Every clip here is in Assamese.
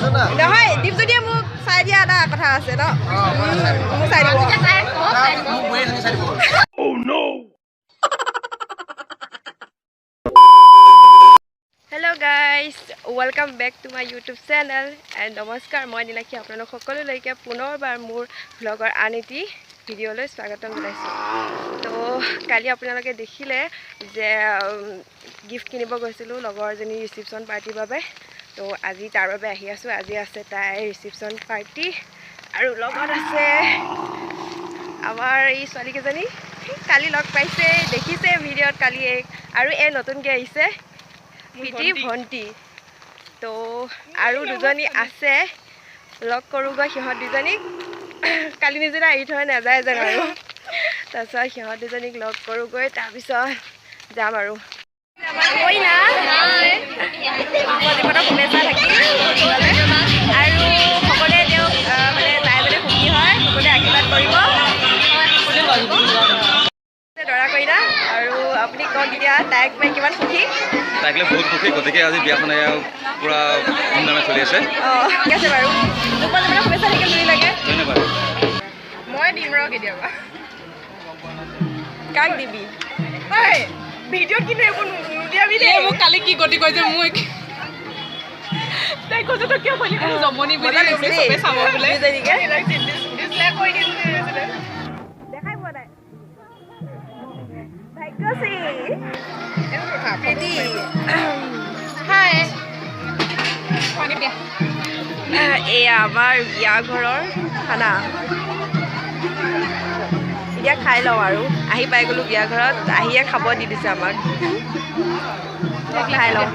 নহয় দীপজ্যোতিয়ে মোক চাই দিয়া এটা কথা আছে ন মোক চাই দিব hello' guys welcome back to my YouTube channel and নমস্কাৰ মই নীলাক্ষী আপোনালোক সকলোলৈকে পুনৰবাৰ মোৰ ভ্লগৰ আন এটি ভিডিঅ'লৈ স্বাগতম জনাইছোঁ তো কালি আপোনালোকে দেখিলে যে গিফ্ট কিনিব গৈছিলোঁ লগৰজনী ৰিচিপশ্যন পাৰ্টিৰ বাবে তো আজি তাৰ বাবে আহি আছোঁ আজি আছে তাইৰ ৰিচিপশ্যন পাৰ্টি আৰু লগত আছে আমাৰ এই ছোৱালীকেইজনী কালি লগ পাইছে দেখিছে ভিডিঅ'ত কালি আৰু এই নতুনকৈ আহিছে পিটি ভণ্টি তো আৰু দুজনী আছে লগ কৰোঁগৈ সিহঁত দুজনীক কালি নিচিনা এৰি থৈ নাযায় যেন আৰু তাৰপিছত সিহঁত দুজনীক লগ কৰোঁগৈ তাৰপিছত যাম আৰু শুভেচ্ছা থাকিল আৰু সকলোৱে তেওঁক মানে তাই মানে সুখী হয় সকলোৱে আশীৰ্বাদ কৰিব দৰা কইনা আৰু আপুনি কওক এতিয়া তাইক মই কিমান সুখী তাইক লৈ বহুত সুখী গতিকে আজি বিয়াখন পুৰা ধুমধামে চলি আছে অঁ ঠিক আছে বাৰু দুপৰ মানে শুভেচ্ছা থাকিল বুলি লাগে ধন্যবাদ মই দিম ৰ কেতিয়াবা কাক দিবি ভিডিঅ'ত কিন্তু এইবোৰ নুলিয়াবি দেই মোক কালি কি গতি কৰিছে মোক তাই কৈছে তই কিয় কলি জমনি বুলি চবে চাব বোলে ডিছলাইক কৰি দিম বুলি কৈছিলে দেখাই পোৱা নাই ভাগ্যশ্ৰী প্ৰীতি হাই পানী পিয়া এয়া আমাৰ বিয়া ঘৰৰ খানা এতিয়া খাই লওঁ আৰু আহি পাই গ'লোঁ বিয়া ঘৰত আহিয়ে খাব দি দিছে আমাক খাই লওঁ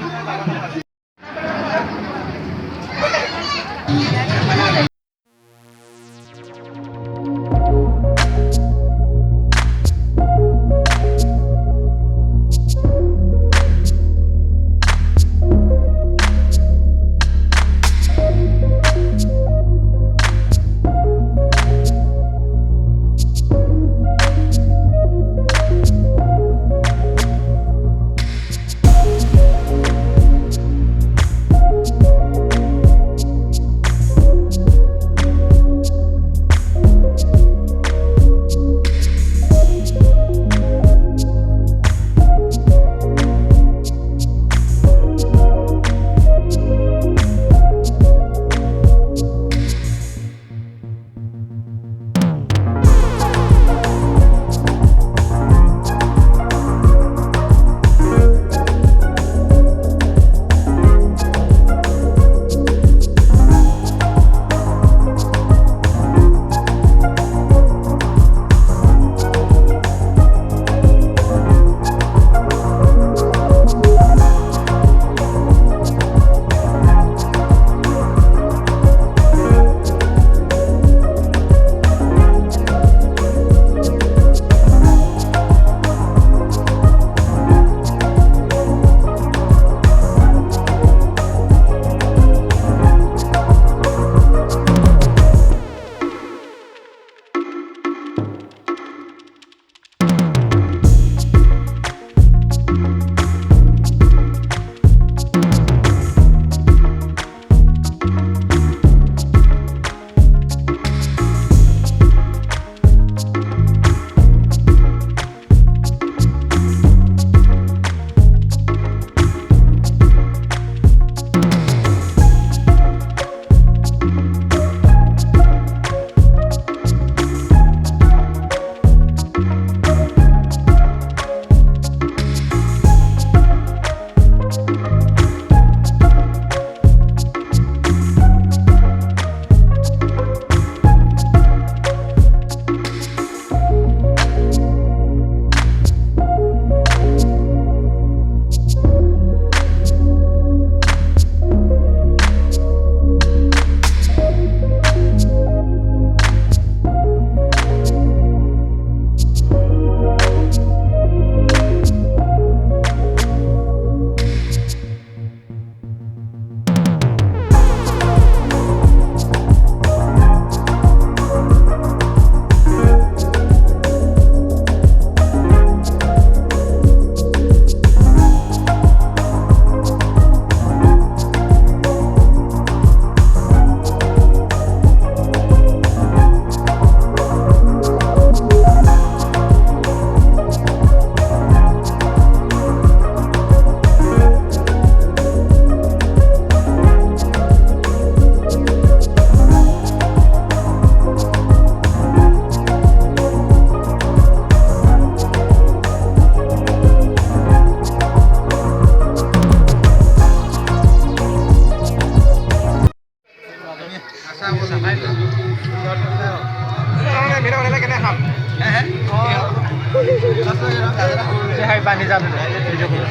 বান্ধি যাম ভিডিঅ' কৰি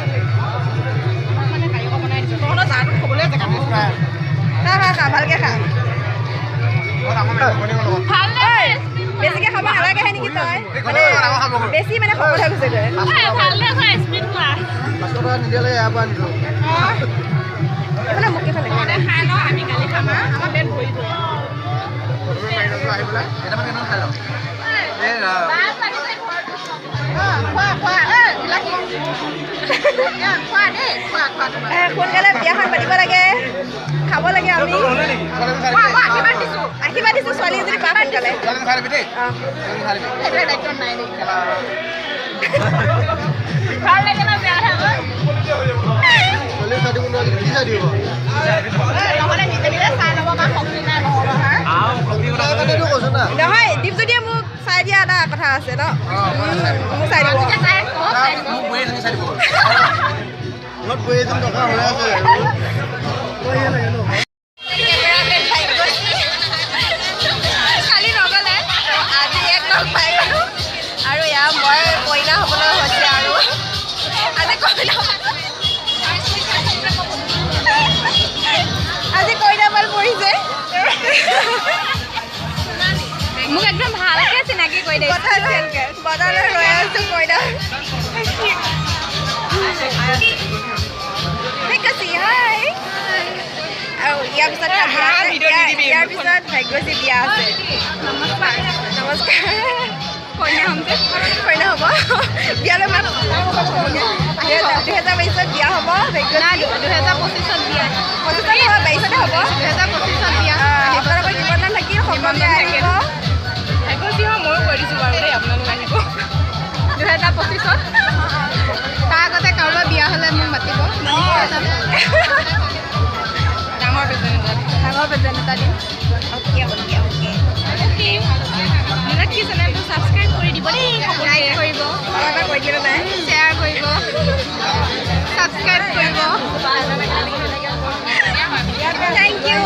ভালকে খা বেছিকে খাব নালাগেহে নেকি তই মানে বেছি মানে শকত হৈ গৈছেগৈ নিদিয়ালে ইয়াৰ পৰা আনিলোঁ মানে মোক কেইফালে খাই লওঁ আমি কালি খাম আমাৰ পেট ভৰি সোনকালে বিয়াখন পাতিব লাগে খাব লাগে আমি আশীৰ্বাদ দিছোঁ ছোৱালী এজনী পা সোনকালে ভাল লাগে না বেয়া লাগে নহ'লে নিজে নিজে চাই ল'ব বা শক্তি নাই নহ'ব নহয় দীপজ্যোতিয়ে মোক চাই দিয়া এটা কথা আছে ন মোক চাই দিব কালি নগ'লে আজি এক লগ পাই গ'লোঁ আৰু ইয়াৰ মই কইনা হ'বলৈ হৈছে আৰু আজি কইনা বাল পৰিছে মোক একদম ভালকে চিনাকি কৰি দে বজাৰলৈ ৰৈ আছোঁ কইনা হাই আৰু ইয়াৰ পিছত ইয়াৰ পিছত ভাগ্যশ্ৰী বিয়া আছে নমস্কাৰ কইনা হ'ম যে কইনা হ'ব বিয়ালৈ মাত 2022 বিয়া হ'ব ভাগ্যশ্ৰী 2025 বিয়া 25 নহয় 22 হ'ব 2025 বিয়া আপোনালোকৰ নিমন্ত্ৰণ থাকিল সকলোৱে আহিব ভাগ্যশ্ৰী হয় ময়ো কৈ দিছোঁ বাৰু দেই আপোনালোক আহিব 2025 তাৰ আগতে কাৰোবাৰ বিয়া হ'লে মোক মাতিব ডাঙৰ প্ৰেজেণ্ট এটা দিম অ'কে নিলাক্ষী চেনেলটো ছাবস্ক্ৰাইব কৰি দিব দেই লাইক কৰিব কৈ দিলে নাই শ্বেয়াৰ কৰিব ছাবস্ক্ৰাইব কৰিব থেংক ইউ